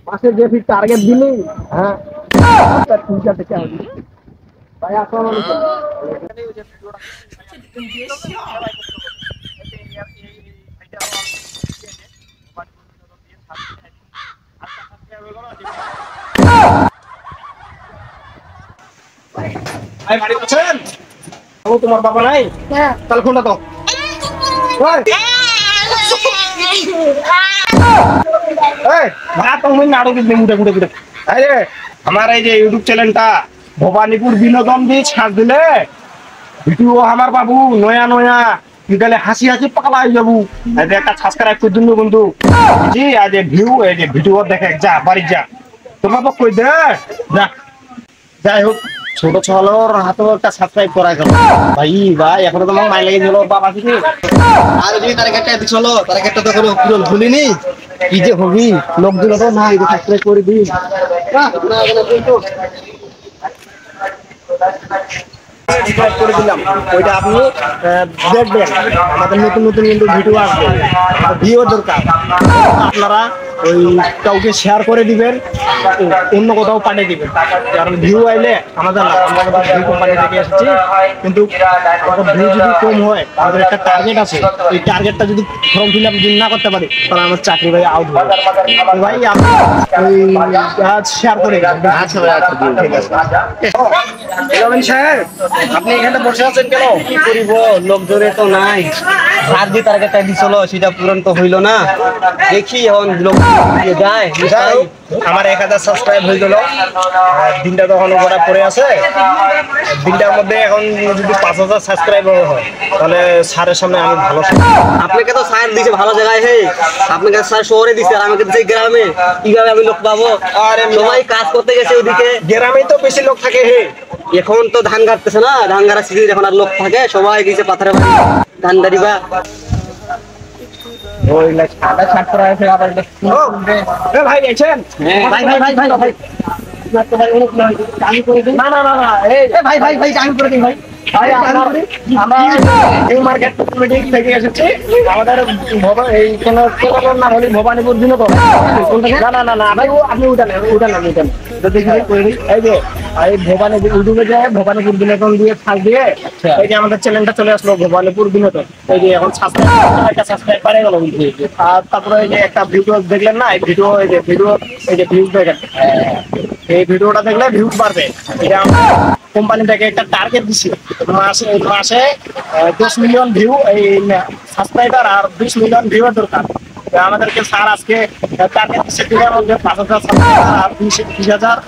মাসে যে ফির টার্গেট দিলি, হ্যাঁ তিনটা থেকে হবে ভাই। আসসালামু আলাইকুম। ভাই বাড়ি আছেন? ও তোমার বাবা নাই? তাহলে ফোনটা দাও। আমার এই যে ইউটিউব চ্যানেলটা ভবানীপুর বিনোদন দিয়ে ছাড় দিলে ভিডিও আমার বাবু নয়া নয়া গেলে হাসি হাসি পাগলা হয়ে যাবো। একটা সাবস্ক্রাইব করে দিন বন্ধু। জি আজ ভিউ এই যে ভিডিও দেখে যা বাড়ি যা তোমার বাবা কই দে যা। যাই হোক ছোট ছোলোর হাতেও একটা সাবস্ক্রাইব করা গেল ভাই। ভাই এখনো তোমার মাই লেগে গেল বাবা থেকে। আর যদি তার একটা দিছ হলো তার একটা তো কোনো পুরো ভুলিনি কি যে হবি লোকগুলো তো না এটা সাবস্ক্রাইব করে দিই না না কিন্তু সাবস্ক্রাইব করে দিলাম। ওইটা আপনি দেখবেন আমাদের নতুন নতুন কিন্তু ভিডিও আসবে, ভিডিও দরকার। আপনারা ওই কাউকে শেয়ার করে দিবেন, অন্য কোথাও পাঠিয়ে দিবেন, কারণ ভিউ আইলে আমাদের না, আমরা ভিউ কোম্পানি থেকে এসেছি কিন্তু আমাদের ভিউ যদি কম হয় আমাদের একটা টার্গেট আছে, এই টার্গেটটা যদি ফর্ম ফিল আপ না করতে পারি তাহলে আমার চাকরি ভাই আউট হবে। ভাই আপনি ওই শেয়ার করে আচ্ছা ভাই আচ্ছা ঠিক আছে। স্যার আপনি এখানে বসে আছেন কেন? কি করিব লোক জোরে তো নাই, সার দিয়ে টার্গেটটা দিছিল সেটা পূরণ তো হইল না। দেখি এখন লোক যায়। আমার 1000 সাবস্ক্রাইব হয়ে গেল, দিনটা তখন ওরা পড়ে আছে। দিনটার মধ্যে এখন যদি 5000 সাবস্ক্রাইব হয় তাহলে স্যারের সামনে আমি ভালো। আপনাকে তো স্যার দিছে ভালো জায়গায়, হে আপনাকে স্যার শহরে দিছে আর আমাকে দিছে গ্রামে, কিভাবে আমি লোক পাবো? আরে সবাই কাজ করতে গেছে ওইদিকে, গ্রামেই তো বেশি লোক থাকে। হে এখন তো ধান কাটতেছে না, ধান কাটার সিজন, এখন আর লোক থাকে সবাই দিছে পাথরে ধান গাড়িবা। ওই সাদা শার্ট পরা আছে আবার ভাই দেখছেন? ভাই ভাই ভাই ভাই ভাই না না না না এই ভাই ভাই ভাই চালু করে দিন ভাই। আমরা নিউ মার্কেট কমিটি থেকে এসেছি। আমাদের এই চ্যানেলের নাম হলো ভবানীপুর বিনোদন। না না না না আপনি উঠান উঠান উঠান দেখি এই যে এই ভবানীপুর ইউটিউবে যায় ভবানীপুর বিনোদন দিয়ে ছাড় দিয়ে এই যে আমাদের চ্যানেলটা চলে আসলো ভবানীপুর বিনোদন। এই যে এখন সাবস্ক্রাইব করে গেল। আর তারপরে এই যে একটা ভিডিও দেখলেন না, এই ভিডিও এই যে ভিউজ দেখেন, এই ভিডিওটা দেখলে ভিউজ বাড়বে। এটা আমরা কোম্পানি থেকে একটা টার্গেট দিছি, মাসে 10 মিলিয়ন ভিউ এই সাবস্ক্রাইবার আর 20 মিলিয়ন ভিউয়ার দরকার। আমাদেরকে স্যার আজকে টার্গেট দিচ্ছে দিনের মধ্যে 5000 সাবস্ক্রাইবার আর 20,000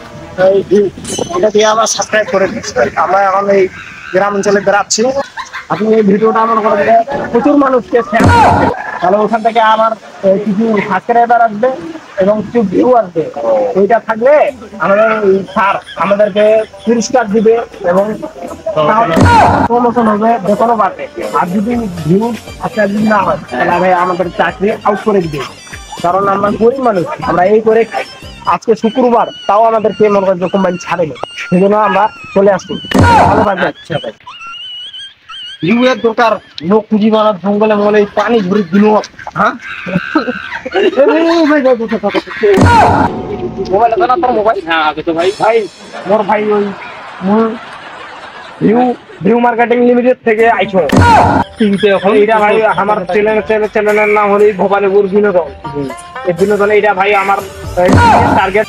ভিউ। এটা দিয়ে আমরা সাবস্ক্রাইব করে দিচ্ছি। আমরা এখন এই গ্রাম অঞ্চলে বেড়াচ্ছি। আপনি এই ভিডিওটা আমার প্রচুর মানুষকে শেয়ার করবেন, তাহলে ওখান থেকে আমার কিছু সাবস্ক্রাইবার আসবে এবং কিছু ভিউ আসবে। ওইটা থাকলে আমাদের স্যার আমাদেরকে পুরস্কার দিবে এবং প্রমোশন হবে, বেতনও বাড়বে। আর যদি ভিউ আজকে যদি না হয় তাহলে ভাই আমাদের চাকরি আউট করে দিবে, কারণ আমরা গরিব মানুষ, আমরা এই করে খাই। আজকে শুক্রবার তাও আমাদেরকে মনে করেন কোম্পানি ছাড়েনি, সেই জন্য আমরা চলে আসছি। ভালো থাকবেন। আচ্ছা ভাই ভিউয়ের দরকার, লোক খুঁজি মারার জঙ্গলে মলে পানি ঘুরে দিল। হ্যাঁ মোবাইল আছে না তোর? মোবাইল হ্যাঁ আগে তো ভাই ভাই মোর ভাই ওই ভিউ মার্কেটিং লিমিটেড থেকে আইছো টিভিতে। এখন এইটা ভাই আমার চ্যানেলের নাম হলো ভবানীপুর বিনোদন। এই বিনোদনে এটা ভাই আমার টার্গেট